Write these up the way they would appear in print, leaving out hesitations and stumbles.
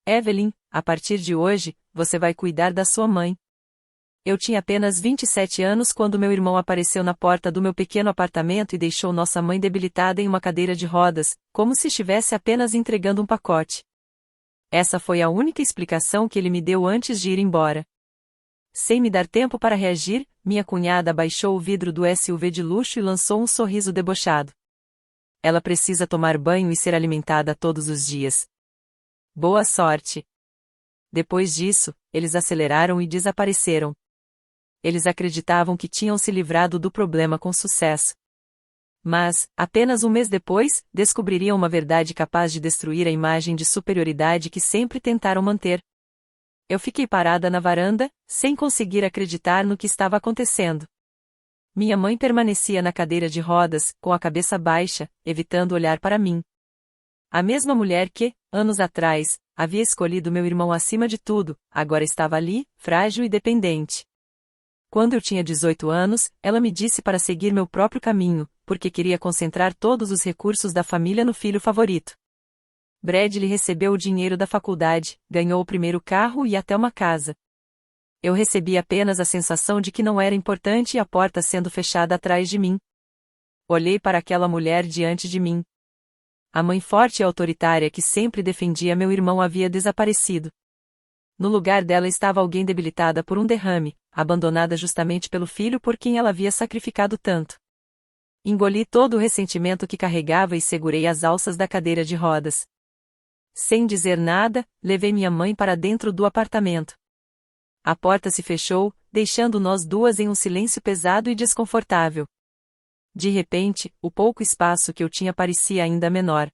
Evelyn, a partir de hoje, você vai cuidar da sua mãe. Eu tinha apenas 27 anos quando meu irmão apareceu na porta do meu pequeno apartamento e deixou nossa mãe debilitada em uma cadeira de rodas, como se estivesse apenas entregando um pacote. Essa foi a única explicação que ele me deu antes de ir embora. Sem me dar tempo para reagir, minha cunhada abaixou o vidro do SUV de luxo e lançou um sorriso debochado. Ela precisa tomar banho e ser alimentada todos os dias. Boa sorte. Depois disso, eles aceleraram e desapareceram. Eles acreditavam que tinham se livrado do problema com sucesso. Mas, apenas um mês depois, descobririam uma verdade capaz de destruir a imagem de superioridade que sempre tentaram manter. Eu fiquei parada na varanda, sem conseguir acreditar no que estava acontecendo. Minha mãe permanecia na cadeira de rodas, com a cabeça baixa, evitando olhar para mim. A mesma mulher que, anos atrás, havia escolhido meu irmão acima de tudo, agora estava ali, frágil e dependente. Quando eu tinha 18 anos, ela me disse para seguir meu próprio caminho, porque queria concentrar todos os recursos da família no filho favorito. Bradley recebeu o dinheiro da faculdade, ganhou o primeiro carro e até uma casa. Eu recebi apenas a sensação de que não era importante e a porta sendo fechada atrás de mim. Olhei para aquela mulher diante de mim. A mãe forte e autoritária que sempre defendia meu irmão havia desaparecido. No lugar dela estava alguém debilitada por um derrame, abandonada justamente pelo filho por quem ela havia sacrificado tanto. Engoli todo o ressentimento que carregava e segurei as alças da cadeira de rodas. Sem dizer nada, levei minha mãe para dentro do apartamento. A porta se fechou, deixando nós duas em um silêncio pesado e desconfortável. De repente, o pouco espaço que eu tinha parecia ainda menor.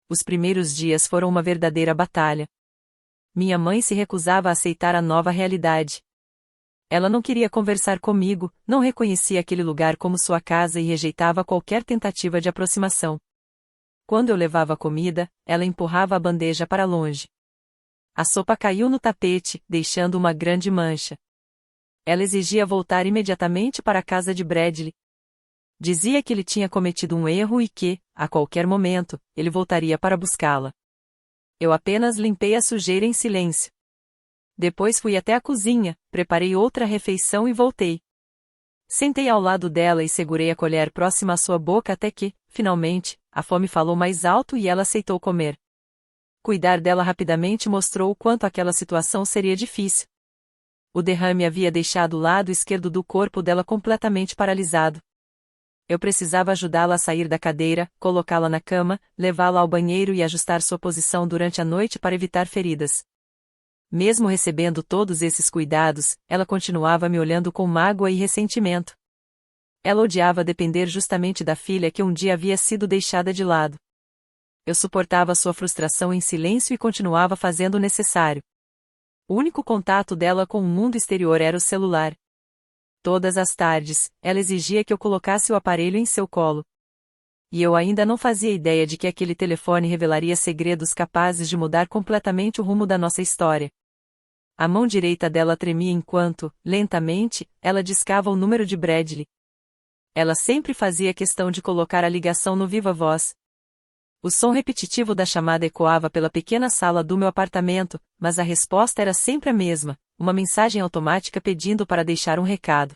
Os primeiros dias foram uma verdadeira batalha. Minha mãe se recusava a aceitar a nova realidade. Ela não queria conversar comigo, não reconhecia aquele lugar como sua casa e rejeitava qualquer tentativa de aproximação. Quando eu levava comida, ela empurrava a bandeja para longe. A sopa caiu no tapete, deixando uma grande mancha. Ela exigia voltar imediatamente para a casa de Bradley. Dizia que ele tinha cometido um erro e que, a qualquer momento, ele voltaria para buscá-la. Eu apenas limpei a sujeira em silêncio. Depois fui até a cozinha, preparei outra refeição e voltei. Sentei ao lado dela e segurei a colher próxima à sua boca até que, finalmente, a fome falou mais alto e ela aceitou comer. Cuidar dela rapidamente mostrou o quanto aquela situação seria difícil. O derrame havia deixado o lado esquerdo do corpo dela completamente paralisado. Eu precisava ajudá-la a sair da cadeira, colocá-la na cama, levá-la ao banheiro e ajustar sua posição durante a noite para evitar feridas. Mesmo recebendo todos esses cuidados, ela continuava me olhando com mágoa e ressentimento. Ela odiava depender justamente da filha que um dia havia sido deixada de lado. Eu suportava sua frustração em silêncio e continuava fazendo o necessário. O único contato dela com o mundo exterior era o celular. Todas as tardes, ela exigia que eu colocasse o aparelho em seu colo. E eu ainda não fazia ideia de que aquele telefone revelaria segredos capazes de mudar completamente o rumo da nossa história. A mão direita dela tremia enquanto, lentamente, ela discava o número de Bradley. Ela sempre fazia questão de colocar a ligação no viva voz. O som repetitivo da chamada ecoava pela pequena sala do meu apartamento, mas a resposta era sempre a mesma, uma mensagem automática pedindo para deixar um recado.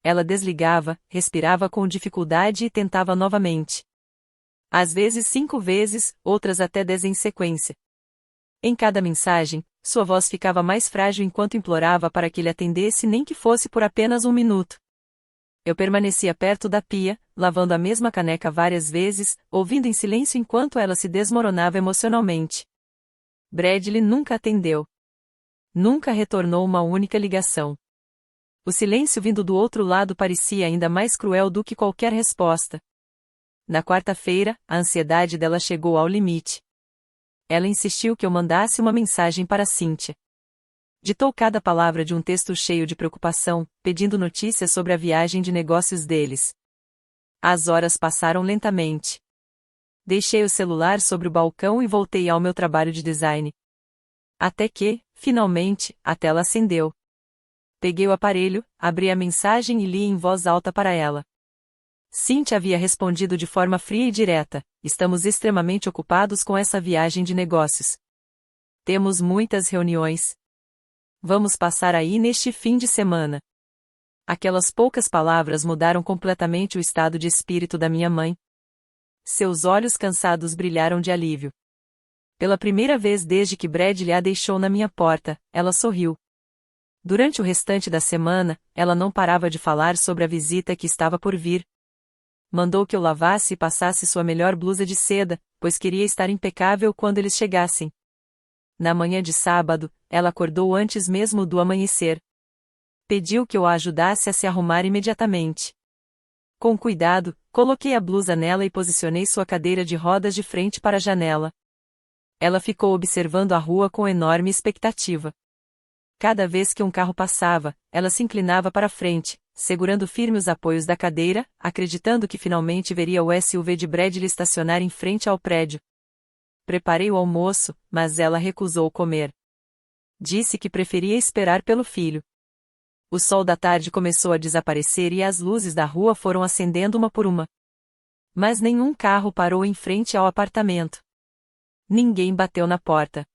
Ela desligava, respirava com dificuldade e tentava novamente. Às vezes 5 vezes, outras até 10 em sequência. Em cada mensagem, sua voz ficava mais frágil enquanto implorava para que ele atendesse nem que fosse por apenas 1 minuto. Eu permanecia perto da pia, lavando a mesma caneca várias vezes, ouvindo em silêncio enquanto ela se desmoronava emocionalmente. Bradley nunca atendeu. Nunca retornou uma única ligação. O silêncio vindo do outro lado parecia ainda mais cruel do que qualquer resposta. Na quarta-feira, a ansiedade dela chegou ao limite. Ela insistiu que eu mandasse uma mensagem para Cynthia. Ditou cada palavra de um texto cheio de preocupação, pedindo notícias sobre a viagem de negócios deles. As horas passaram lentamente. Deixei o celular sobre o balcão e voltei ao meu trabalho de design. Até que, finalmente, a tela acendeu. Peguei o aparelho, abri a mensagem e li em voz alta para ela. Cynthia havia respondido de forma fria e direta: "Estamos extremamente ocupados com essa viagem de negócios." Temos muitas reuniões. Vamos passar aí neste fim de semana. Aquelas poucas palavras mudaram completamente o estado de espírito da minha mãe. Seus olhos cansados brilharam de alívio. Pela primeira vez desde que Bradley a deixou na minha porta, ela sorriu. Durante o restante da semana, ela não parava de falar sobre a visita que estava por vir. Mandou que eu lavasse e passasse sua melhor blusa de seda, pois queria estar impecável quando eles chegassem. Na manhã de sábado, ela acordou antes mesmo do amanhecer. Pediu que eu a ajudasse a se arrumar imediatamente. Com cuidado, coloquei a blusa nela e posicionei sua cadeira de rodas de frente para a janela. Ela ficou observando a rua com enorme expectativa. Cada vez que um carro passava, ela se inclinava para frente, segurando firme os apoios da cadeira, acreditando que finalmente veria o SUV de Bradley estacionar em frente ao prédio. Preparei o almoço, mas ela recusou comer. Disse que preferia esperar pelo filho. O sol da tarde começou a desaparecer e as luzes da rua foram acendendo uma por uma. Mas nenhum carro parou em frente ao apartamento. Ninguém bateu na porta.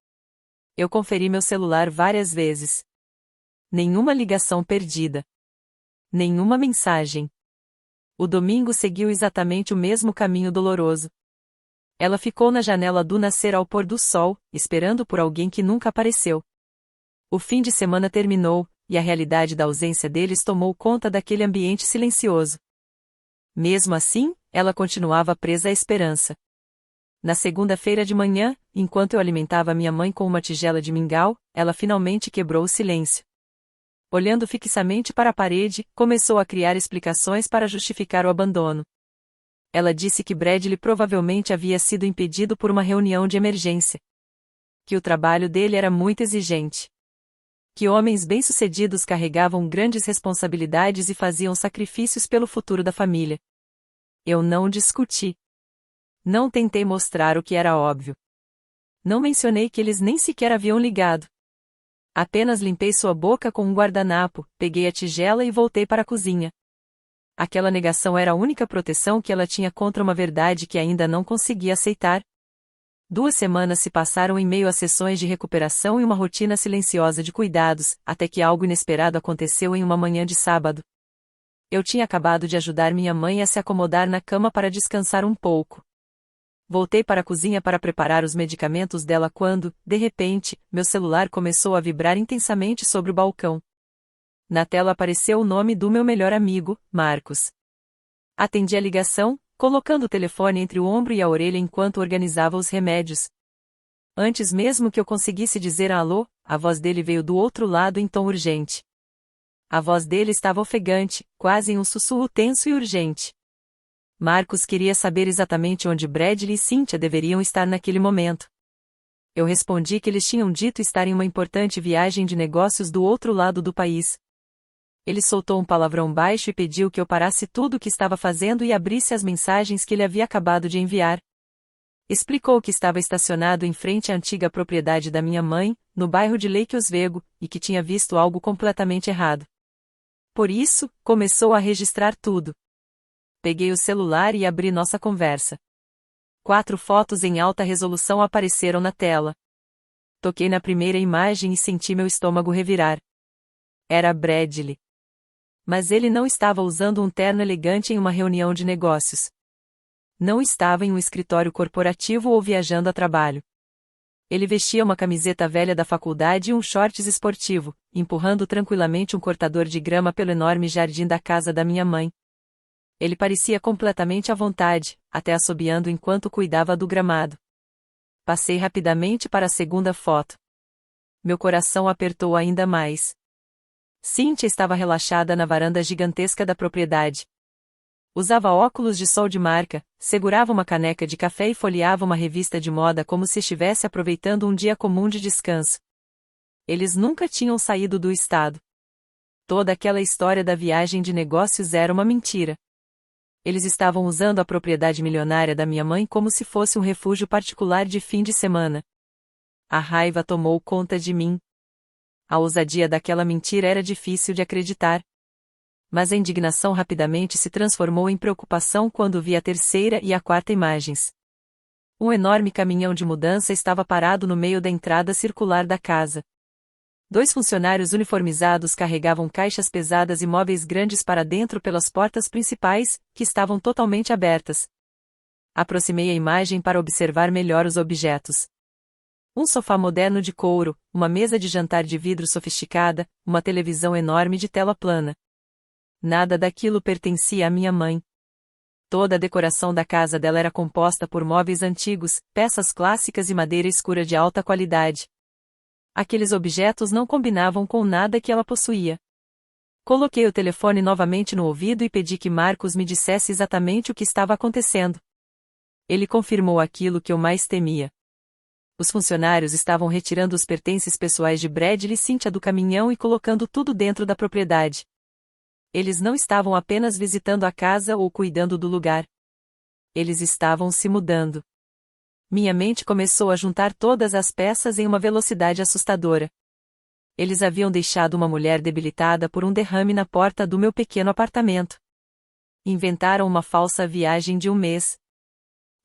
Eu conferi meu celular várias vezes. Nenhuma ligação perdida. Nenhuma mensagem. O domingo seguiu exatamente o mesmo caminho doloroso. Ela ficou na janela do nascer ao pôr do sol, esperando por alguém que nunca apareceu. O fim de semana terminou, e a realidade da ausência deles tomou conta daquele ambiente silencioso. Mesmo assim, ela continuava presa à esperança. Na segunda-feira de manhã, enquanto eu alimentava minha mãe com uma tigela de mingau, ela finalmente quebrou o silêncio. Olhando fixamente para a parede, começou a criar explicações para justificar o abandono. Ela disse que Bradley provavelmente havia sido impedido por uma reunião de emergência. Que o trabalho dele era muito exigente. Que homens bem-sucedidos carregavam grandes responsabilidades e faziam sacrifícios pelo futuro da família. Eu não discuti. Não tentei mostrar o que era óbvio. Não mencionei que eles nem sequer haviam ligado. Apenas limpei sua boca com um guardanapo, peguei a tigela e voltei para a cozinha. Aquela negação era a única proteção que ela tinha contra uma verdade que ainda não conseguia aceitar. 2 semanas se passaram em meio a sessões de recuperação e uma rotina silenciosa de cuidados, até que algo inesperado aconteceu em uma manhã de sábado. Eu tinha acabado de ajudar minha mãe a se acomodar na cama para descansar um pouco. Voltei para a cozinha para preparar os medicamentos dela quando, de repente, meu celular começou a vibrar intensamente sobre o balcão. Na tela apareceu o nome do meu melhor amigo, Marcos. Atendi a ligação, colocando o telefone entre o ombro e a orelha enquanto organizava os remédios. Antes mesmo que eu conseguisse dizer alô, a voz dele veio do outro lado em tom urgente. A voz dele estava ofegante, quase em um sussurro tenso e urgente. Marcos queria saber exatamente onde Bradley e Cynthia deveriam estar naquele momento. Eu respondi que eles tinham dito estar em uma importante viagem de negócios do outro lado do país. Ele soltou um palavrão baixo e pediu que eu parasse tudo o que estava fazendo e abrisse as mensagens que ele havia acabado de enviar. Explicou que estava estacionado em frente à antiga propriedade da minha mãe, no bairro de Lake Oswego, e que tinha visto algo completamente errado. Por isso, começou a registrar tudo. Peguei o celular e abri nossa conversa. 4 fotos em alta resolução apareceram na tela. Toquei na primeira imagem e senti meu estômago revirar. Era Bradley. Mas ele não estava usando um terno elegante em uma reunião de negócios. Não estava em um escritório corporativo ou viajando a trabalho. Ele vestia uma camiseta velha da faculdade e um shorts esportivo, empurrando tranquilamente um cortador de grama pelo enorme jardim da casa da minha mãe. Ele parecia completamente à vontade, até assobiando enquanto cuidava do gramado. Passei rapidamente para a segunda foto. Meu coração apertou ainda mais. Cynthia estava relaxada na varanda gigantesca da propriedade. Usava óculos de sol de marca, segurava uma caneca de café e folheava uma revista de moda como se estivesse aproveitando um dia comum de descanso. Eles nunca tinham saído do estado. Toda aquela história da viagem de negócios era uma mentira. Eles estavam usando a propriedade milionária da minha mãe como se fosse um refúgio particular de fim de semana. A raiva tomou conta de mim. A ousadia daquela mentira era difícil de acreditar. Mas a indignação rapidamente se transformou em preocupação quando vi a terceira e a quarta imagens. Um enorme caminhão de mudança estava parado no meio da entrada circular da casa. 2 funcionários uniformizados carregavam caixas pesadas e móveis grandes para dentro pelas portas principais, que estavam totalmente abertas. Aproximei a imagem para observar melhor os objetos. Um sofá moderno de couro, uma mesa de jantar de vidro sofisticada, uma televisão enorme de tela plana. Nada daquilo pertencia à minha mãe. Toda a decoração da casa dela era composta por móveis antigos, peças clássicas e madeira escura de alta qualidade. Aqueles objetos não combinavam com nada que ela possuía. Coloquei o telefone novamente no ouvido e pedi que Marcos me dissesse exatamente o que estava acontecendo. Ele confirmou aquilo que eu mais temia. Os funcionários estavam retirando os pertences pessoais de Bradley e Cynthia do caminhão e colocando tudo dentro da propriedade. Eles não estavam apenas visitando a casa ou cuidando do lugar. Eles estavam se mudando. Minha mente começou a juntar todas as peças em uma velocidade assustadora. Eles haviam deixado uma mulher debilitada por um derrame na porta do meu pequeno apartamento. Inventaram uma falsa viagem de um mês.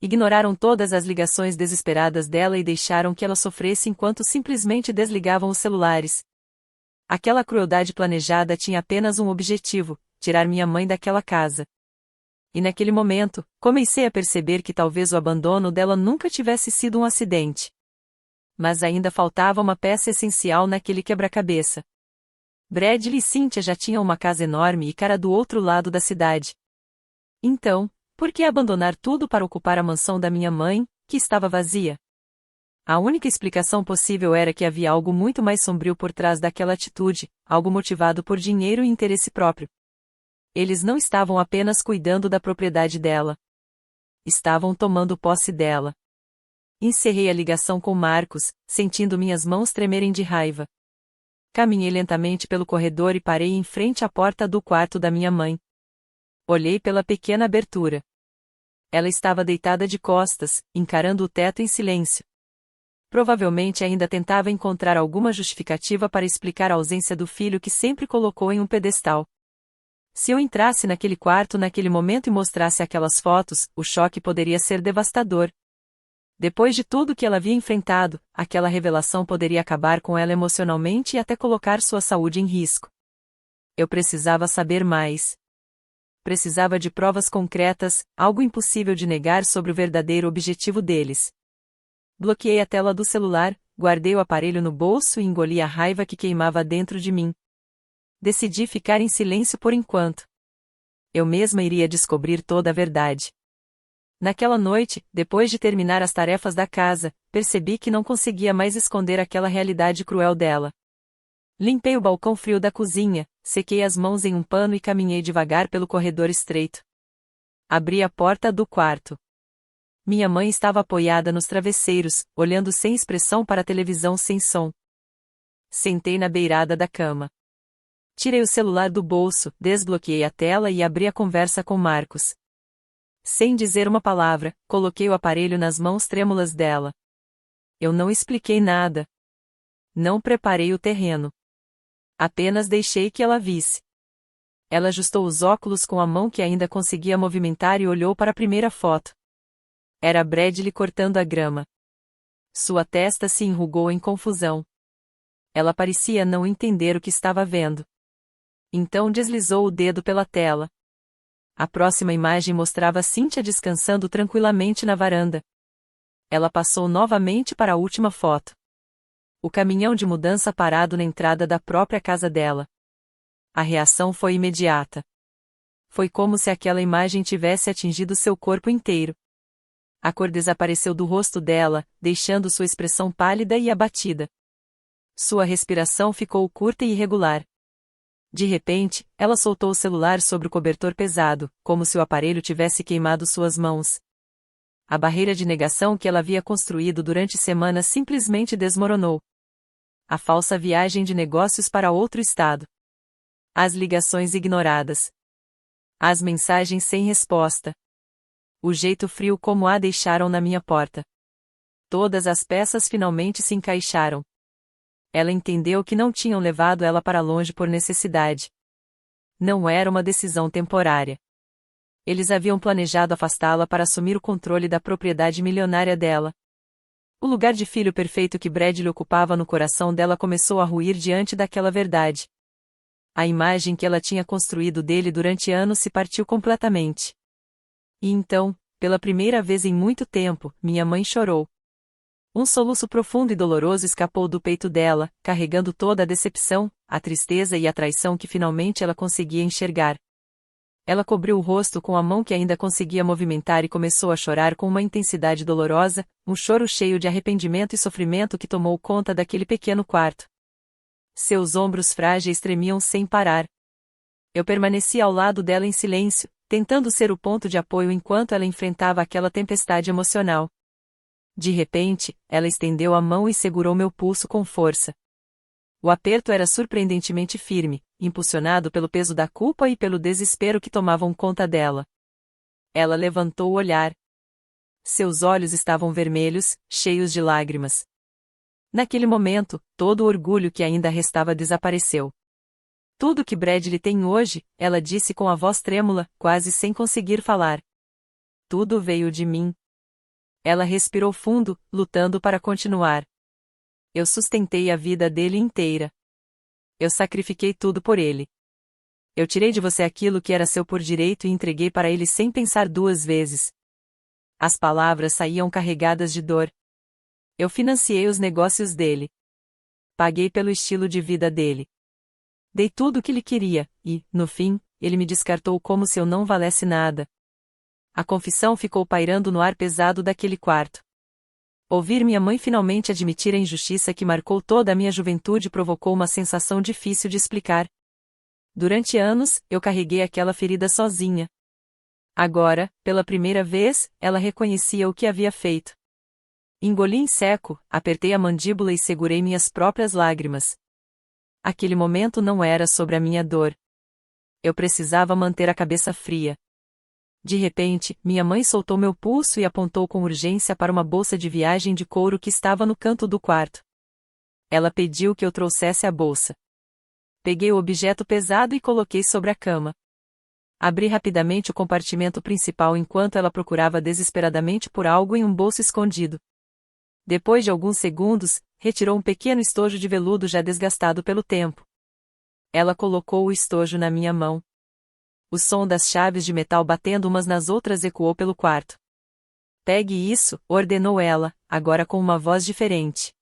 Ignoraram todas as ligações desesperadas dela e deixaram que ela sofresse enquanto simplesmente desligavam os celulares. Aquela crueldade planejada tinha apenas um objetivo: tirar minha mãe daquela casa. E naquele momento, comecei a perceber que talvez o abandono dela nunca tivesse sido um acidente. Mas ainda faltava uma peça essencial naquele quebra-cabeça. Bradley e Cynthia já tinham uma casa enorme e cara do outro lado da cidade. Então, por que abandonar tudo para ocupar a mansão da minha mãe, que estava vazia? A única explicação possível era que havia algo muito mais sombrio por trás daquela atitude, algo motivado por dinheiro e interesse próprio. Eles não estavam apenas cuidando da propriedade dela. Estavam tomando posse dela. Encerrei a ligação com Marcos, sentindo minhas mãos tremerem de raiva. Caminhei lentamente pelo corredor e parei em frente à porta do quarto da minha mãe. Olhei pela pequena abertura. Ela estava deitada de costas, encarando o teto em silêncio. Provavelmente ainda tentava encontrar alguma justificativa para explicar a ausência do filho que sempre colocou em um pedestal. Se eu entrasse naquele quarto naquele momento e mostrasse aquelas fotos, o choque poderia ser devastador. Depois de tudo que ela havia enfrentado, aquela revelação poderia acabar com ela emocionalmente e até colocar sua saúde em risco. Eu precisava saber mais. Precisava de provas concretas, algo impossível de negar sobre o verdadeiro objetivo deles. Bloqueei a tela do celular, guardei o aparelho no bolso e engoli a raiva que queimava dentro de mim. Decidi ficar em silêncio por enquanto. Eu mesma iria descobrir toda a verdade. Naquela noite, depois de terminar as tarefas da casa, percebi que não conseguia mais esconder aquela realidade cruel dela. Limpei o balcão frio da cozinha, sequei as mãos em um pano e caminhei devagar pelo corredor estreito. Abri a porta do quarto. Minha mãe estava apoiada nos travesseiros, olhando sem expressão para a televisão sem som. Sentei na beirada da cama. Tirei o celular do bolso, desbloqueei a tela e abri a conversa com Marcos. Sem dizer uma palavra, coloquei o aparelho nas mãos trêmulas dela. Eu não expliquei nada. Não preparei o terreno. Apenas deixei que ela visse. Ela ajustou os óculos com a mão que ainda conseguia movimentar e olhou para a primeira foto. Era Bradley cortando a grama. Sua testa se enrugou em confusão. Ela parecia não entender o que estava vendo. Então deslizou o dedo pela tela. A próxima imagem mostrava Cynthia descansando tranquilamente na varanda. Ela passou novamente para a última foto. O caminhão de mudança parado na entrada da própria casa dela. A reação foi imediata. Foi como se aquela imagem tivesse atingido seu corpo inteiro. A cor desapareceu do rosto dela, deixando sua expressão pálida e abatida. Sua respiração ficou curta e irregular. De repente, ela soltou o celular sobre o cobertor pesado, como se o aparelho tivesse queimado suas mãos. A barreira de negação que ela havia construído durante semanas simplesmente desmoronou. A falsa viagem de negócios para outro estado. As ligações ignoradas. As mensagens sem resposta. O jeito frio como a deixaram na minha porta. Todas as peças finalmente se encaixaram. Ela entendeu que não tinham levado ela para longe por necessidade. Não era uma decisão temporária. Eles haviam planejado afastá-la para assumir o controle da propriedade milionária dela. O lugar de filho perfeito que Bradley ocupava no coração dela começou a ruir diante daquela verdade. A imagem que ela tinha construído dele durante anos se partiu completamente. E então, pela primeira vez em muito tempo, minha mãe chorou. Um soluço profundo e doloroso escapou do peito dela, carregando toda a decepção, a tristeza e a traição que finalmente ela conseguia enxergar. Ela cobriu o rosto com a mão que ainda conseguia movimentar e começou a chorar com uma intensidade dolorosa, um choro cheio de arrependimento e sofrimento que tomou conta daquele pequeno quarto. Seus ombros frágeis tremiam sem parar. Eu permaneci ao lado dela em silêncio, tentando ser o ponto de apoio enquanto ela enfrentava aquela tempestade emocional. De repente, ela estendeu a mão e segurou meu pulso com força. O aperto era surpreendentemente firme, impulsionado pelo peso da culpa e pelo desespero que tomavam conta dela. Ela levantou o olhar. Seus olhos estavam vermelhos, cheios de lágrimas. Naquele momento, todo o orgulho que ainda restava desapareceu. Tudo que Bradley tem hoje, ela disse com a voz trêmula, quase sem conseguir falar. Tudo veio de mim. Ela respirou fundo, lutando para continuar. Eu sustentei a vida dele inteira. Eu sacrifiquei tudo por ele. Eu tirei de você aquilo que era seu por direito e entreguei para ele sem pensar duas vezes. As palavras saíam carregadas de dor. Eu financiei os negócios dele. Paguei pelo estilo de vida dele. Dei tudo o que ele queria, e, no fim, ele me descartou como se eu não valesse nada. A confissão ficou pairando no ar pesado daquele quarto. Ouvir minha mãe finalmente admitir a injustiça que marcou toda a minha juventude provocou uma sensação difícil de explicar. Durante anos, eu carreguei aquela ferida sozinha. Agora, pela primeira vez, ela reconhecia o que havia feito. Engoli em seco, apertei a mandíbula e segurei minhas próprias lágrimas. Aquele momento não era sobre a minha dor. Eu precisava manter a cabeça fria. De repente, minha mãe soltou meu pulso e apontou com urgência para uma bolsa de viagem de couro que estava no canto do quarto. Ela pediu que eu trouxesse a bolsa. Peguei o objeto pesado e coloquei sobre a cama. Abri rapidamente o compartimento principal enquanto ela procurava desesperadamente por algo em um bolso escondido. Depois de alguns segundos, retirou um pequeno estojo de veludo já desgastado pelo tempo. Ela colocou o estojo na minha mão. O som das chaves de metal batendo umas nas outras ecoou pelo quarto. Pegue isso, ordenou ela, agora com uma voz diferente.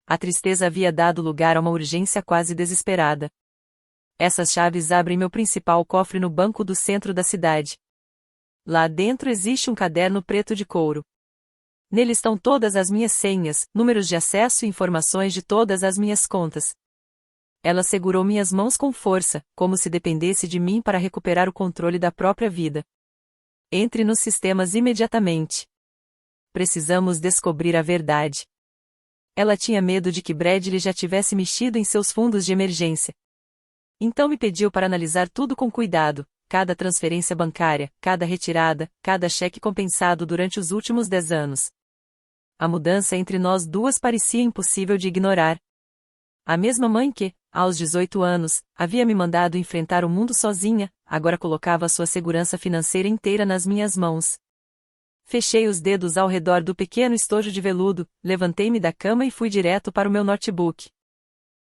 A tristeza havia dado lugar a uma urgência quase desesperada. Essas chaves abrem meu principal cofre no banco do centro da cidade. Lá dentro existe um caderno preto de couro. Nele estão todas as minhas senhas, números de acesso e informações de todas as minhas contas. Ela segurou minhas mãos com força, como se dependesse de mim para recuperar o controle da própria vida. Entre nos sistemas imediatamente. Precisamos descobrir a verdade. Ela tinha medo de que Bradley já tivesse mexido em seus fundos de emergência. Então me pediu para analisar tudo com cuidado, cada transferência bancária, cada retirada, cada cheque compensado durante os últimos 10 anos. A mudança entre nós duas parecia impossível de ignorar. A mesma mãe que, aos 18 anos, havia me mandado enfrentar o mundo sozinha, agora colocava sua segurança financeira inteira nas minhas mãos. Fechei os dedos ao redor do pequeno estojo de veludo, levantei-me da cama e fui direto para o meu notebook.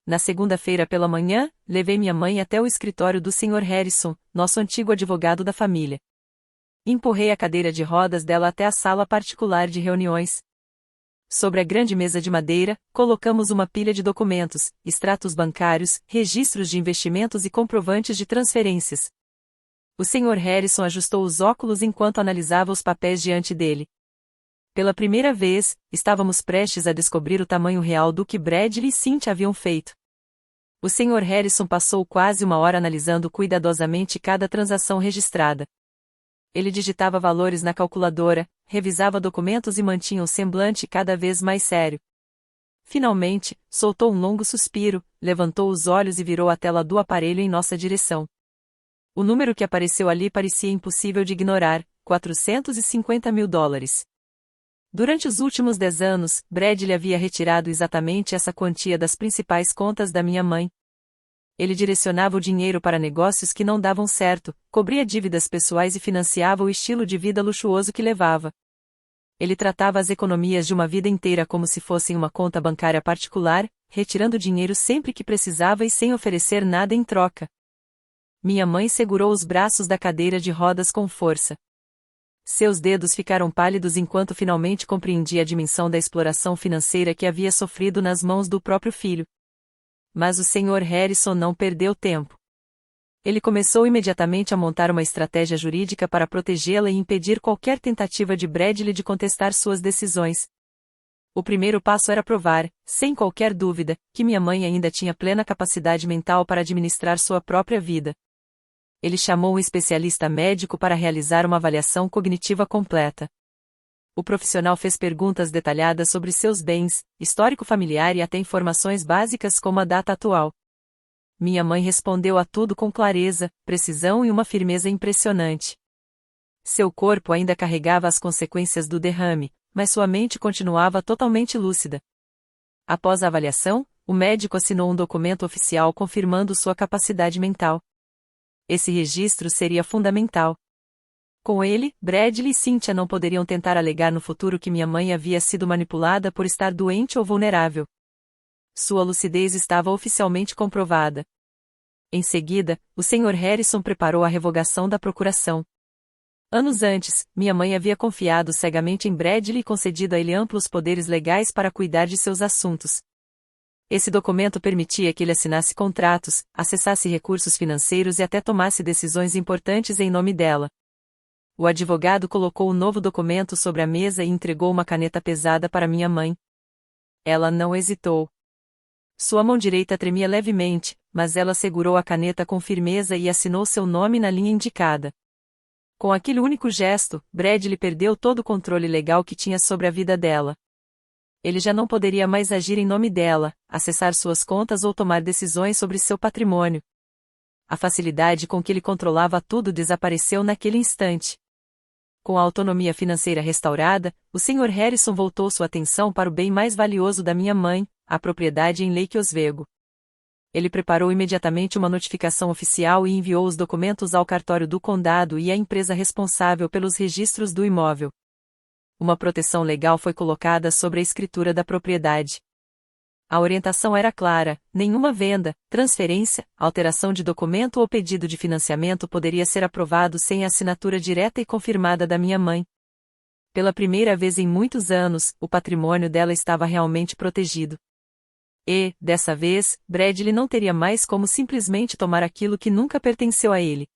Na segunda-feira pela manhã, levei minha mãe até o escritório do Sr. Harrison, nosso antigo advogado da família. Empurrei a cadeira de rodas dela até a sala particular de reuniões. Sobre a grande mesa de madeira, colocamos uma pilha de documentos, extratos bancários, registros de investimentos e comprovantes de transferências. O Sr. Harrison ajustou os óculos enquanto analisava os papéis diante dele. Pela primeira vez, estávamos prestes a descobrir o tamanho real do que Bradley e Cynthia haviam feito. O Sr. Harrison passou quase uma hora analisando cuidadosamente cada transação registrada. Ele digitava valores na calculadora, revisava documentos e mantinha o semblante cada vez mais sério. Finalmente, soltou um longo suspiro, levantou os olhos e virou a tela do aparelho em nossa direção. O número que apareceu ali parecia impossível de ignorar, $450 mil. Durante os últimos 10 anos, Bradley havia retirado exatamente essa quantia das principais contas da minha mãe. Ele direcionava o dinheiro para negócios que não davam certo, cobria dívidas pessoais e financiava o estilo de vida luxuoso que levava. Ele tratava as economias de uma vida inteira como se fossem uma conta bancária particular, retirando dinheiro sempre que precisava e sem oferecer nada em troca. Minha mãe segurou os braços da cadeira de rodas com força. Seus dedos ficaram pálidos enquanto finalmente compreendia a dimensão da exploração financeira que havia sofrido nas mãos do próprio filho. Mas o Sr. Harrison não perdeu tempo. Ele começou imediatamente a montar uma estratégia jurídica para protegê-la e impedir qualquer tentativa de Bradley de contestar suas decisões. O primeiro passo era provar, sem qualquer dúvida, que minha mãe ainda tinha plena capacidade mental para administrar sua própria vida. Ele chamou um especialista médico para realizar uma avaliação cognitiva completa. O profissional fez perguntas detalhadas sobre seus bens, histórico familiar e até informações básicas como a data atual. Minha mãe respondeu a tudo com clareza, precisão e uma firmeza impressionante. Seu corpo ainda carregava as consequências do derrame, mas sua mente continuava totalmente lúcida. Após a avaliação, o médico assinou um documento oficial confirmando sua capacidade mental. Esse registro seria fundamental. Com ele, Bradley e Cynthia não poderiam tentar alegar no futuro que minha mãe havia sido manipulada por estar doente ou vulnerável. Sua lucidez estava oficialmente comprovada. Em seguida, o Sr. Harrison preparou a revogação da procuração. Anos antes, minha mãe havia confiado cegamente em Bradley e concedido a ele amplos poderes legais para cuidar de seus assuntos. Esse documento permitia que ele assinasse contratos, acessasse recursos financeiros e até tomasse decisões importantes em nome dela. O advogado colocou o novo documento sobre a mesa e entregou uma caneta pesada para minha mãe. Ela não hesitou. Sua mão direita tremia levemente, mas ela segurou a caneta com firmeza e assinou seu nome na linha indicada. Com aquele único gesto, Bradley perdeu todo o controle legal que tinha sobre a vida dela. Ele já não poderia mais agir em nome dela, acessar suas contas ou tomar decisões sobre seu patrimônio. A facilidade com que ele controlava tudo desapareceu naquele instante. Com a autonomia financeira restaurada, o Sr. Harrison voltou sua atenção para o bem mais valioso da minha mãe, a propriedade em Lake Oswego. Ele preparou imediatamente uma notificação oficial e enviou os documentos ao cartório do condado e à empresa responsável pelos registros do imóvel. Uma proteção legal foi colocada sobre a escritura da propriedade. A orientação era clara: nenhuma venda, transferência, alteração de documento ou pedido de financiamento poderia ser aprovado sem a assinatura direta e confirmada da minha mãe. Pela primeira vez em muitos anos, o patrimônio dela estava realmente protegido. E, dessa vez, Bradley não teria mais como simplesmente tomar aquilo que nunca pertenceu a ele.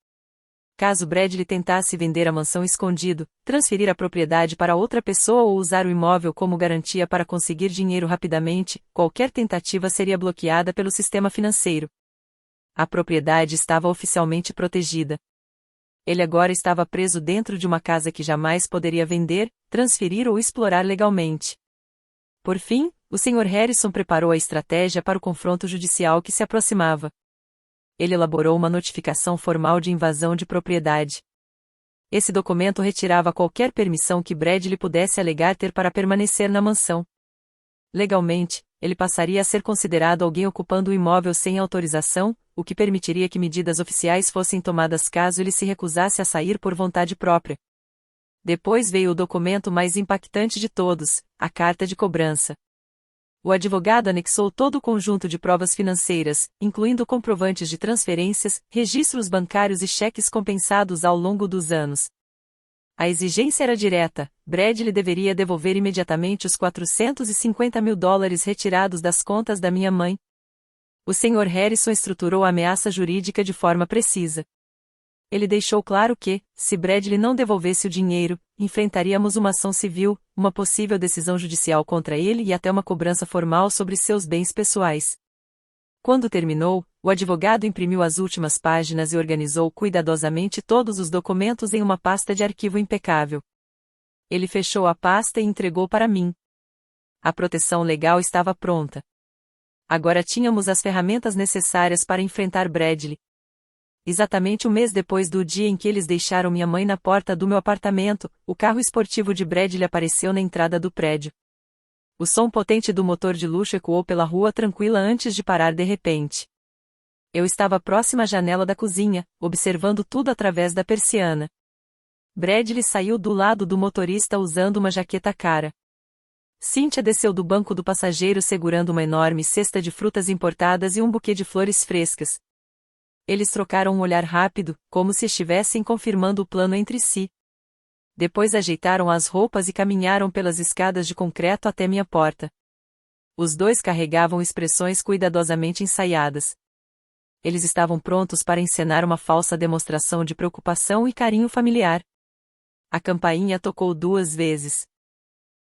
Caso Bradley tentasse vender a mansão escondido, transferir a propriedade para outra pessoa ou usar o imóvel como garantia para conseguir dinheiro rapidamente, qualquer tentativa seria bloqueada pelo sistema financeiro. A propriedade estava oficialmente protegida. Ele agora estava preso dentro de uma casa que jamais poderia vender, transferir ou explorar legalmente. Por fim, o Sr. Harrison preparou a estratégia para o confronto judicial que se aproximava. Ele elaborou uma notificação formal de invasão de propriedade. Esse documento retirava qualquer permissão que Bradley pudesse alegar ter para permanecer na mansão. Legalmente, ele passaria a ser considerado alguém ocupando o imóvel sem autorização, o que permitiria que medidas oficiais fossem tomadas caso ele se recusasse a sair por vontade própria. Depois veio o documento mais impactante de todos, a carta de cobrança. O advogado anexou todo o conjunto de provas financeiras, incluindo comprovantes de transferências, registros bancários e cheques compensados ao longo dos anos. A exigência era direta: Bradley deveria devolver imediatamente os $450.000 retirados das contas da minha mãe. O Sr. Harrison estruturou a ameaça jurídica de forma precisa. Ele deixou claro que, se Bradley não devolvesse o dinheiro, enfrentaríamos uma ação civil, uma possível decisão judicial contra ele e até uma cobrança formal sobre seus bens pessoais. Quando terminou, o advogado imprimiu as últimas páginas e organizou cuidadosamente todos os documentos em uma pasta de arquivo impecável. Ele fechou a pasta e entregou para mim. A proteção legal estava pronta. Agora tínhamos as ferramentas necessárias para enfrentar Bradley. Exatamente um mês depois do dia em que eles deixaram minha mãe na porta do meu apartamento, o carro esportivo de Bradley apareceu na entrada do prédio. O som potente do motor de luxo ecoou pela rua tranquila antes de parar de repente. Eu estava próxima à janela da cozinha, observando tudo através da persiana. Bradley saiu do lado do motorista usando uma jaqueta cara. Cynthia desceu do banco do passageiro segurando uma enorme cesta de frutas importadas e um buquê de flores frescas. Eles trocaram um olhar rápido, como se estivessem confirmando o plano entre si. Depois ajeitaram as roupas e caminharam pelas escadas de concreto até minha porta. Os dois carregavam expressões cuidadosamente ensaiadas. Eles estavam prontos para encenar uma falsa demonstração de preocupação e carinho familiar. A campainha tocou 2 vezes.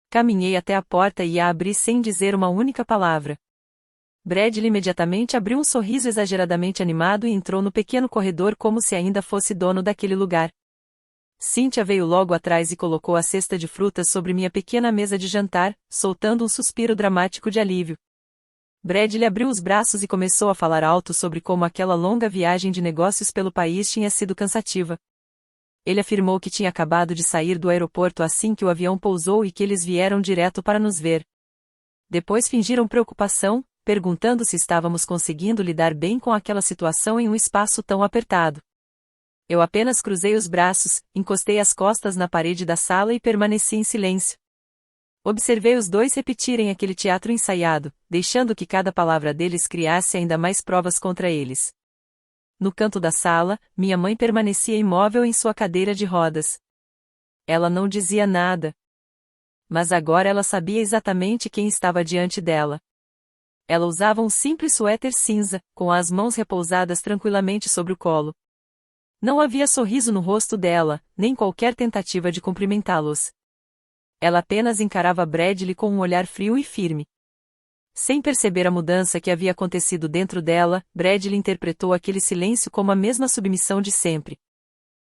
Caminhei até a porta e a abri sem dizer uma única palavra. Bradley imediatamente abriu um sorriso exageradamente animado e entrou no pequeno corredor como se ainda fosse dono daquele lugar. Cynthia veio logo atrás e colocou a cesta de frutas sobre minha pequena mesa de jantar, soltando um suspiro dramático de alívio. Bradley abriu os braços e começou a falar alto sobre como aquela longa viagem de negócios pelo país tinha sido cansativa. Ele afirmou que tinha acabado de sair do aeroporto assim que o avião pousou e que eles vieram direto para nos ver. Depois fingiram preocupação, perguntando se estávamos conseguindo lidar bem com aquela situação em um espaço tão apertado. Eu apenas cruzei os braços, encostei as costas na parede da sala e permaneci em silêncio. Observei os dois repetirem aquele teatro ensaiado, deixando que cada palavra deles criasse ainda mais provas contra eles. No canto da sala, minha mãe permanecia imóvel em sua cadeira de rodas. Ela não dizia nada. Mas agora ela sabia exatamente quem estava diante dela. Ela usava um simples suéter cinza, com as mãos repousadas tranquilamente sobre o colo. Não havia sorriso no rosto dela, nem qualquer tentativa de cumprimentá-los. Ela apenas encarava Bradley com um olhar frio e firme. Sem perceber a mudança que havia acontecido dentro dela, Bradley interpretou aquele silêncio como a mesma submissão de sempre.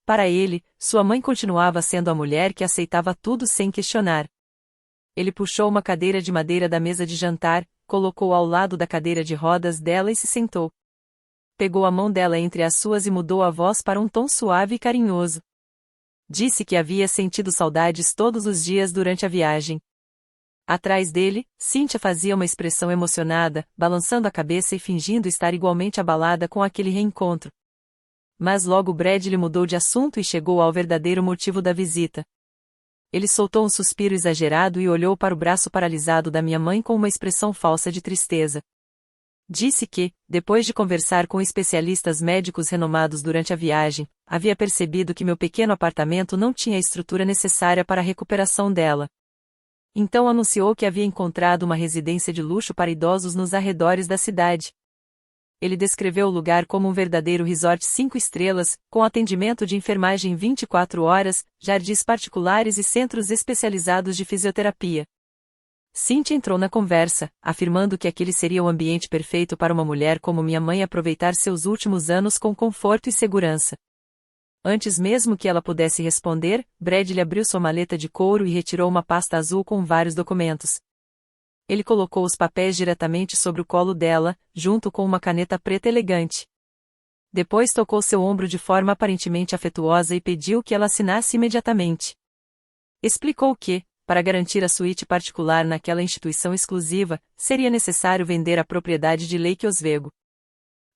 Para ele, sua mãe continuava sendo a mulher que aceitava tudo sem questionar. Ele puxou uma cadeira de madeira da mesa de jantar, colocou ao lado da cadeira de rodas dela e se sentou. Pegou a mão dela entre as suas e mudou a voz para um tom suave e carinhoso. Disse que havia sentido saudades todos os dias durante a viagem. Atrás dele, Cynthia fazia uma expressão emocionada, balançando a cabeça e fingindo estar igualmente abalada com aquele reencontro. Mas logo Bradley mudou de assunto e chegou ao verdadeiro motivo da visita. Ele soltou um suspiro exagerado e olhou para o braço paralisado da minha mãe com uma expressão falsa de tristeza. Disse que, depois de conversar com especialistas médicos renomados durante a viagem, havia percebido que meu pequeno apartamento não tinha a estrutura necessária para a recuperação dela. Então anunciou que havia encontrado uma residência de luxo para idosos nos arredores da cidade. Ele descreveu o lugar como um verdadeiro resort 5 estrelas, com atendimento de enfermagem 24 horas, jardins particulares e centros especializados de fisioterapia. Cynthia entrou na conversa, afirmando que aquele seria o ambiente perfeito para uma mulher como minha mãe aproveitar seus últimos anos com conforto e segurança. Antes mesmo que ela pudesse responder, Bradley abriu sua maleta de couro e retirou uma pasta azul com vários documentos. Ele colocou os papéis diretamente sobre o colo dela, junto com uma caneta preta elegante. Depois tocou seu ombro de forma aparentemente afetuosa e pediu que ela assinasse imediatamente. Explicou que, para garantir a suíte particular naquela instituição exclusiva, seria necessário vender a propriedade de Lake Oswego.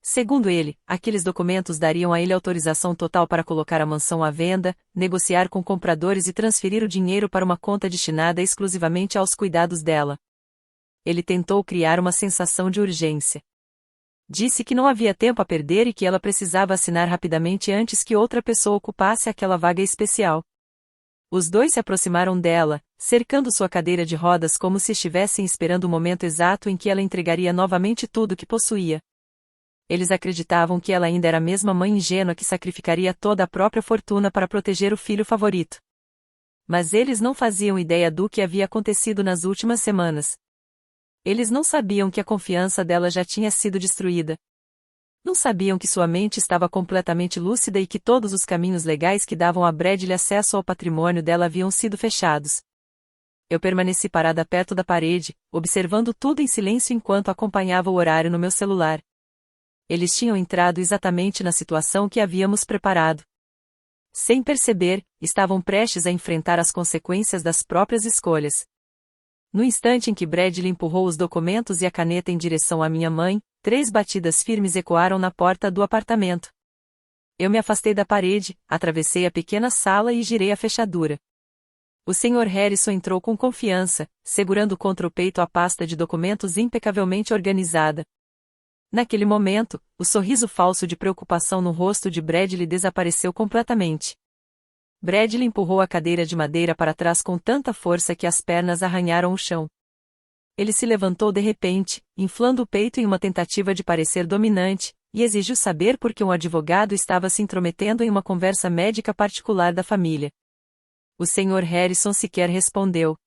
Segundo ele, aqueles documentos dariam a ele autorização total para colocar a mansão à venda, negociar com compradores e transferir o dinheiro para uma conta destinada exclusivamente aos cuidados dela. Ele tentou criar uma sensação de urgência. Disse que não havia tempo a perder e que ela precisava assinar rapidamente antes que outra pessoa ocupasse aquela vaga especial. Os dois se aproximaram dela, cercando sua cadeira de rodas como se estivessem esperando o momento exato em que ela entregaria novamente tudo que possuía. Eles acreditavam que ela ainda era a mesma mãe ingênua que sacrificaria toda a própria fortuna para proteger o filho favorito. Mas eles não faziam ideia do que havia acontecido nas últimas semanas. Eles não sabiam que a confiança dela já tinha sido destruída. Não sabiam que sua mente estava completamente lúcida e que todos os caminhos legais que davam a Bradley acesso ao patrimônio dela haviam sido fechados. Eu permaneci parada perto da parede, observando tudo em silêncio enquanto acompanhava o horário no meu celular. Eles tinham entrado exatamente na situação que havíamos preparado. Sem perceber, estavam prestes a enfrentar as consequências das próprias escolhas. No instante em que Bradley empurrou os documentos e a caneta em direção à minha mãe, 3 batidas firmes ecoaram na porta do apartamento. Eu me afastei da parede, atravessei a pequena sala e girei a fechadura. O Sr. Harrison entrou com confiança, segurando contra o peito a pasta de documentos impecavelmente organizada. Naquele momento, o sorriso falso de preocupação no rosto de Bradley desapareceu completamente. Bradley empurrou a cadeira de madeira para trás com tanta força que as pernas arranharam o chão. Ele se levantou de repente, inflando o peito em uma tentativa de parecer dominante, e exigiu saber por que um advogado estava se intrometendo em uma conversa médica particular da família. O Sr. Harrison sequer respondeu.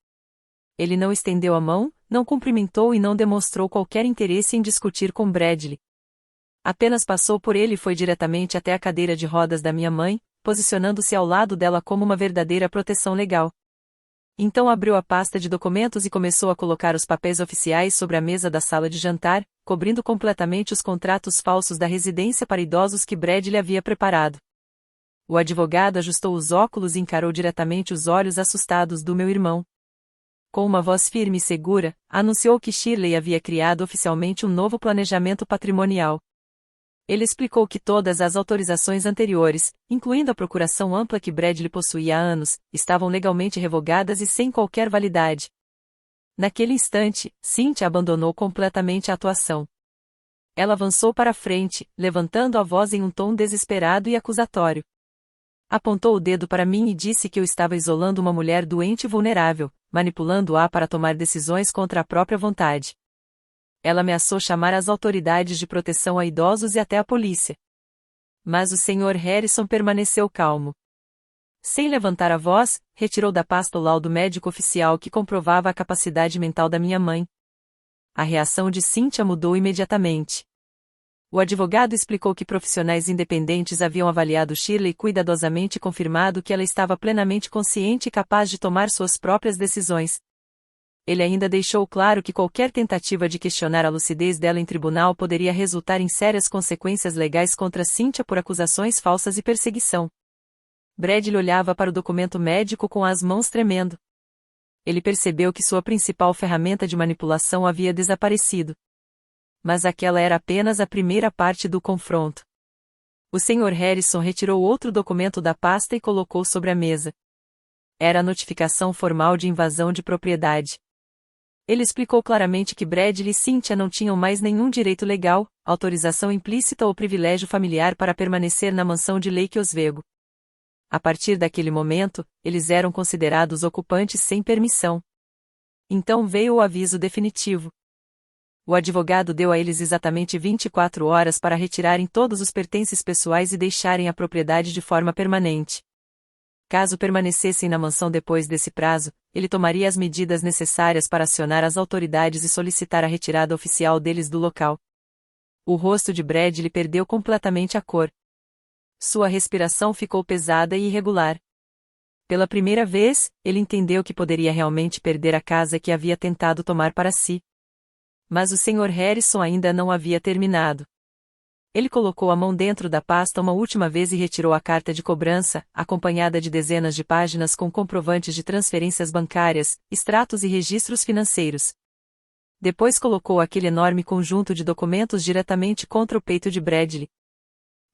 Ele não estendeu a mão, não cumprimentou e não demonstrou qualquer interesse em discutir com Bradley. Apenas passou por ele e foi diretamente até a cadeira de rodas da minha mãe, posicionando-se ao lado dela como uma verdadeira proteção legal. Então abriu a pasta de documentos e começou a colocar os papéis oficiais sobre a mesa da sala de jantar, cobrindo completamente os contratos falsos da residência para idosos que Bradley havia preparado. O advogado ajustou os óculos e encarou diretamente os olhos assustados do meu irmão. Com uma voz firme e segura, anunciou que Shirley havia criado oficialmente um novo planejamento patrimonial. Ele explicou que todas as autorizações anteriores, incluindo a procuração ampla que Bradley possuía há anos, estavam legalmente revogadas e sem qualquer validade. Naquele instante, Cynthia abandonou completamente a atuação. Ela avançou para a frente, levantando a voz em um tom desesperado e acusatório. Apontou o dedo para mim e disse que eu estava isolando uma mulher doente e vulnerável, manipulando-a para tomar decisões contra a própria vontade. Ela ameaçou chamar as autoridades de proteção a idosos e até a polícia. Mas o Sr. Harrison permaneceu calmo. Sem levantar a voz, retirou da pasta o laudo médico oficial que comprovava a capacidade mental da minha mãe. A reação de Cynthia mudou imediatamente. O advogado explicou que profissionais independentes haviam avaliado Shirley cuidadosamente e confirmado que ela estava plenamente consciente e capaz de tomar suas próprias decisões. Ele ainda deixou claro que qualquer tentativa de questionar a lucidez dela em tribunal poderia resultar em sérias consequências legais contra Cynthia por acusações falsas e perseguição. Bradley olhava para o documento médico com as mãos tremendo. Ele percebeu que sua principal ferramenta de manipulação havia desaparecido. Mas aquela era apenas a primeira parte do confronto. O Sr. Harrison retirou outro documento da pasta e colocou sobre a mesa. Era a notificação formal de invasão de propriedade. Ele explicou claramente que Bradley e Cynthia não tinham mais nenhum direito legal, autorização implícita ou privilégio familiar para permanecer na mansão de Lake Oswego. A partir daquele momento, eles eram considerados ocupantes sem permissão. Então veio o aviso definitivo. O advogado deu a eles exatamente 24 horas para retirarem todos os pertences pessoais e deixarem a propriedade de forma permanente. Caso permanecessem na mansão depois desse prazo, ele tomaria as medidas necessárias para acionar as autoridades e solicitar a retirada oficial deles do local. O rosto de Bradley perdeu completamente a cor. Sua respiração ficou pesada e irregular. Pela primeira vez, ele entendeu que poderia realmente perder a casa que havia tentado tomar para si. Mas o Sr. Harrison ainda não havia terminado. Ele colocou a mão dentro da pasta uma última vez e retirou a carta de cobrança, acompanhada de dezenas de páginas com comprovantes de transferências bancárias, extratos e registros financeiros. Depois colocou aquele enorme conjunto de documentos diretamente contra o peito de Bradley.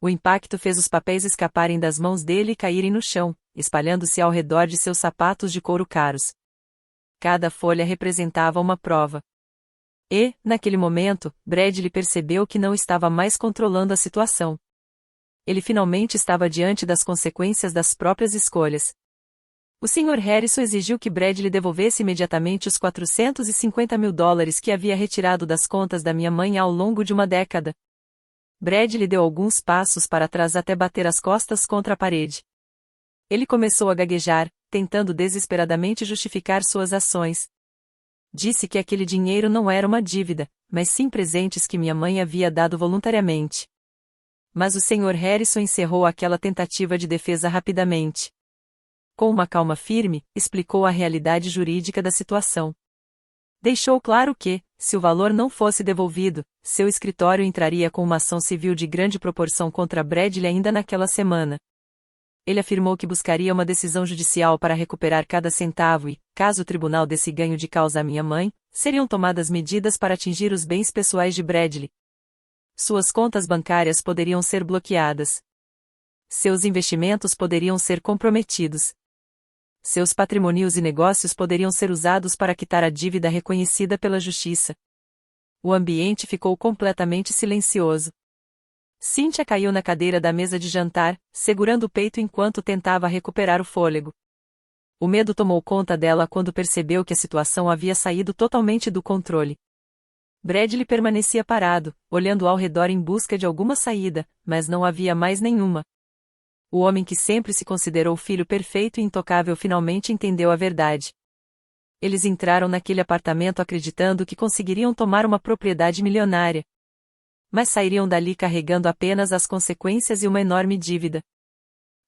O impacto fez os papéis escaparem das mãos dele e caírem no chão, espalhando-se ao redor de seus sapatos de couro caros. Cada folha representava uma prova. E, naquele momento, Bradley percebeu que não estava mais controlando a situação. Ele finalmente estava diante das consequências das próprias escolhas. O Sr. Harrison exigiu que Bradley devolvesse imediatamente os $450 mil que havia retirado das contas da minha mãe ao longo de uma década. Bradley deu alguns passos para trás até bater as costas contra a parede. Ele começou a gaguejar, tentando desesperadamente justificar suas ações. Disse que aquele dinheiro não era uma dívida, mas sim presentes que minha mãe havia dado voluntariamente. Mas o Sr. Harrison encerrou aquela tentativa de defesa rapidamente. Com uma calma firme, explicou a realidade jurídica da situação. Deixou claro que, se o valor não fosse devolvido, seu escritório entraria com uma ação civil de grande proporção contra Bradley ainda naquela semana. Ele afirmou que buscaria uma decisão judicial para recuperar cada centavo e, caso o tribunal desse ganho de causa à minha mãe, seriam tomadas medidas para atingir os bens pessoais de Bradley. Suas contas bancárias poderiam ser bloqueadas. Seus investimentos poderiam ser comprometidos. Seus patrimônios e negócios poderiam ser usados para quitar a dívida reconhecida pela justiça. O ambiente ficou completamente silencioso. Cynthia caiu na cadeira da mesa de jantar, segurando o peito enquanto tentava recuperar o fôlego. O medo tomou conta dela quando percebeu que a situação havia saído totalmente do controle. Bradley permanecia parado, olhando ao redor em busca de alguma saída, mas não havia mais nenhuma. O homem que sempre se considerou filho perfeito e intocável finalmente entendeu a verdade. Eles entraram naquele apartamento acreditando que conseguiriam tomar uma propriedade milionária. Mas sairiam dali carregando apenas as consequências e uma enorme dívida.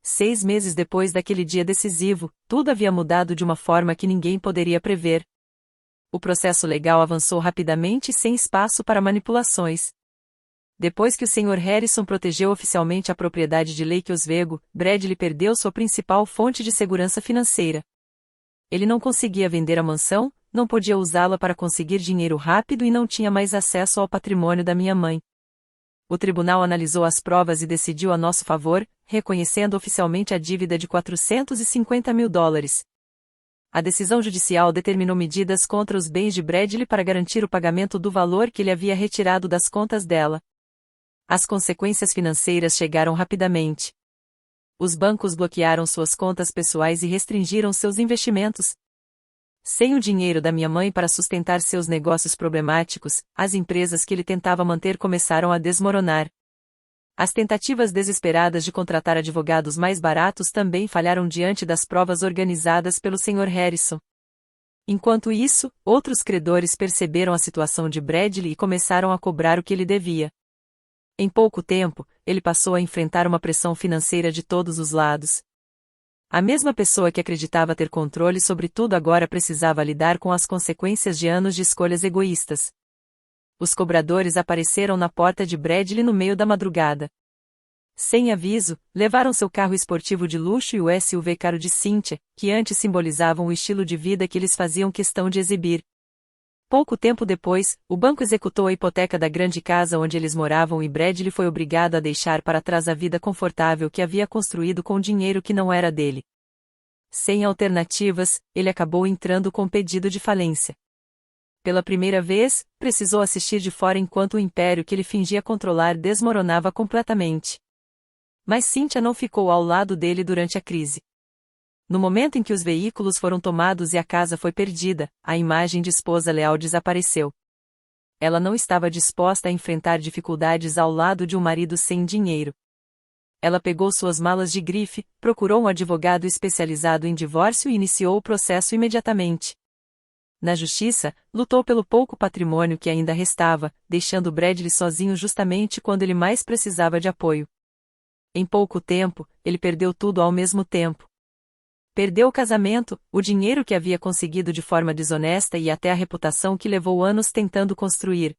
6 meses depois daquele dia decisivo, tudo havia mudado de uma forma que ninguém poderia prever. O processo legal avançou rapidamente e sem espaço para manipulações. Depois que o Sr. Harrison protegeu oficialmente a propriedade de Lake Oswego, Bradley perdeu sua principal fonte de segurança financeira. Ele não conseguia vender a mansão, não podia usá-la para conseguir dinheiro rápido e não tinha mais acesso ao patrimônio da minha mãe. O tribunal analisou as provas e decidiu a nosso favor, reconhecendo oficialmente a dívida de $450 mil. A decisão judicial determinou medidas contra os bens de Bradley para garantir o pagamento do valor que ele havia retirado das contas dela. As consequências financeiras chegaram rapidamente. Os bancos bloquearam suas contas pessoais e restringiram seus investimentos. Sem o dinheiro da minha mãe para sustentar seus negócios problemáticos, as empresas que ele tentava manter começaram a desmoronar. As tentativas desesperadas de contratar advogados mais baratos também falharam diante das provas organizadas pelo Sr. Harrison. Enquanto isso, outros credores perceberam a situação de Bradley e começaram a cobrar o que ele devia. Em pouco tempo, ele passou a enfrentar uma pressão financeira de todos os lados. A mesma pessoa que acreditava ter controle sobre tudo agora precisava lidar com as consequências de anos de escolhas egoístas. Os cobradores apareceram na porta de Bradley no meio da madrugada. Sem aviso, levaram seu carro esportivo de luxo e o SUV caro de Cynthia, que antes simbolizavam o estilo de vida que eles faziam questão de exibir. Pouco tempo depois, o banco executou a hipoteca da grande casa onde eles moravam e Bradley foi obrigado a deixar para trás a vida confortável que havia construído com dinheiro que não era dele. Sem alternativas, ele acabou entrando com pedido de falência. Pela primeira vez, precisou assistir de fora enquanto o império que ele fingia controlar desmoronava completamente. Mas Cynthia não ficou ao lado dele durante a crise. No momento em que os veículos foram tomados e a casa foi perdida, a imagem de esposa leal desapareceu. Ela não estava disposta a enfrentar dificuldades ao lado de um marido sem dinheiro. Ela pegou suas malas de grife, procurou um advogado especializado em divórcio e iniciou o processo imediatamente. Na justiça, lutou pelo pouco patrimônio que ainda restava, deixando Bradley sozinho justamente quando ele mais precisava de apoio. Em pouco tempo, ele perdeu tudo ao mesmo tempo. Perdeu o casamento, o dinheiro que havia conseguido de forma desonesta e até a reputação que levou anos tentando construir.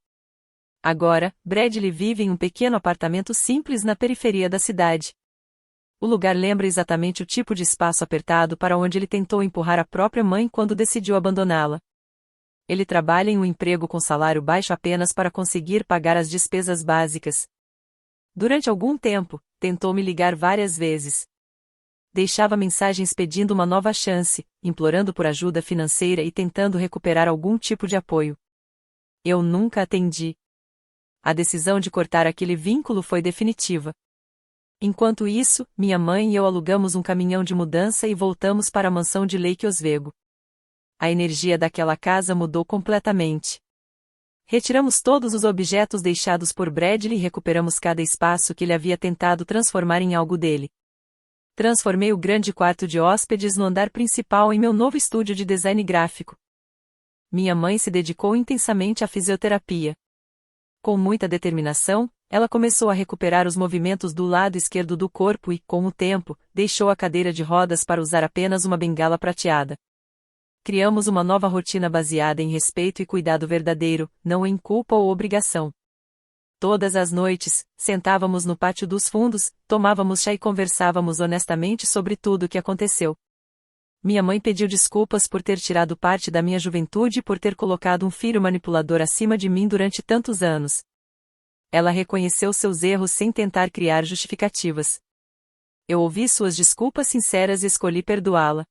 Agora, Bradley vive em um pequeno apartamento simples na periferia da cidade. O lugar lembra exatamente o tipo de espaço apertado para onde ele tentou empurrar a própria mãe quando decidiu abandoná-la. Ele trabalha em um emprego com salário baixo apenas para conseguir pagar as despesas básicas. Durante algum tempo, tentou me ligar várias vezes. Deixava mensagens pedindo uma nova chance, implorando por ajuda financeira e tentando recuperar algum tipo de apoio. Eu nunca atendi. A decisão de cortar aquele vínculo foi definitiva. Enquanto isso, minha mãe e eu alugamos um caminhão de mudança e voltamos para a mansão de Lake Oswego. A energia daquela casa mudou completamente. Retiramos todos os objetos deixados por Bradley e recuperamos cada espaço que ele havia tentado transformar em algo dele. Transformei o grande quarto de hóspedes no andar principal em meu novo estúdio de design gráfico. Minha mãe se dedicou intensamente à fisioterapia. Com muita determinação, ela começou a recuperar os movimentos do lado esquerdo do corpo e, com o tempo, deixou a cadeira de rodas para usar apenas uma bengala prateada. Criamos uma nova rotina baseada em respeito e cuidado verdadeiro, não em culpa ou obrigação. Todas as noites, sentávamos no pátio dos fundos, tomávamos chá e conversávamos honestamente sobre tudo o que aconteceu. Minha mãe pediu desculpas por ter tirado parte da minha juventude e por ter colocado um filho manipulador acima de mim durante tantos anos. Ela reconheceu seus erros sem tentar criar justificativas. Eu ouvi suas desculpas sinceras e escolhi perdoá-la.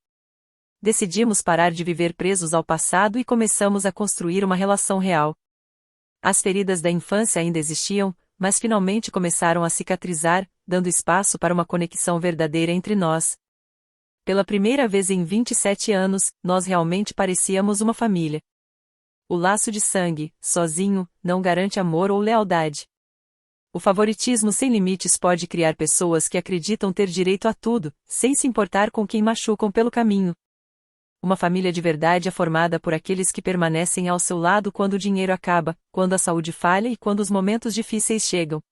Decidimos parar de viver presos ao passado e começamos a construir uma relação real. As feridas da infância ainda existiam, mas finalmente começaram a cicatrizar, dando espaço para uma conexão verdadeira entre nós. Pela primeira vez em 27 anos, nós realmente parecíamos uma família. O laço de sangue, sozinho, não garante amor ou lealdade. O favoritismo sem limites pode criar pessoas que acreditam ter direito a tudo, sem se importar com quem machucam pelo caminho. Uma família de verdade é formada por aqueles que permanecem ao seu lado quando o dinheiro acaba, quando a saúde falha e quando os momentos difíceis chegam.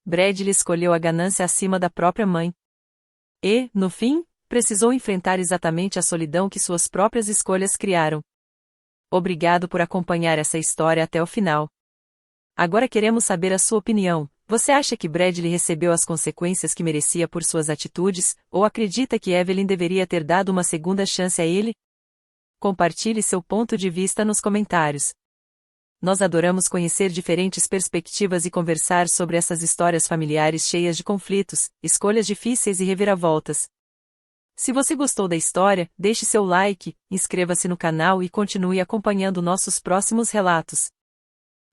Bradley escolheu a ganância acima da própria mãe. E, no fim, precisou enfrentar exatamente a solidão que suas próprias escolhas criaram. Obrigado por acompanhar essa história até o final. Agora queremos saber a sua opinião. Você acha que Bradley recebeu as consequências que merecia por suas atitudes, ou acredita que Evelyn deveria ter dado uma segunda chance a ele? Compartilhe seu ponto de vista nos comentários. Nós adoramos conhecer diferentes perspectivas e conversar sobre essas histórias familiares cheias de conflitos, escolhas difíceis e reviravoltas. Se você gostou da história, deixe seu like, inscreva-se no canal e continue acompanhando nossos próximos relatos.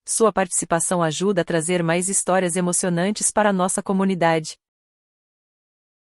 Sua participação ajuda a trazer mais histórias emocionantes para a nossa comunidade.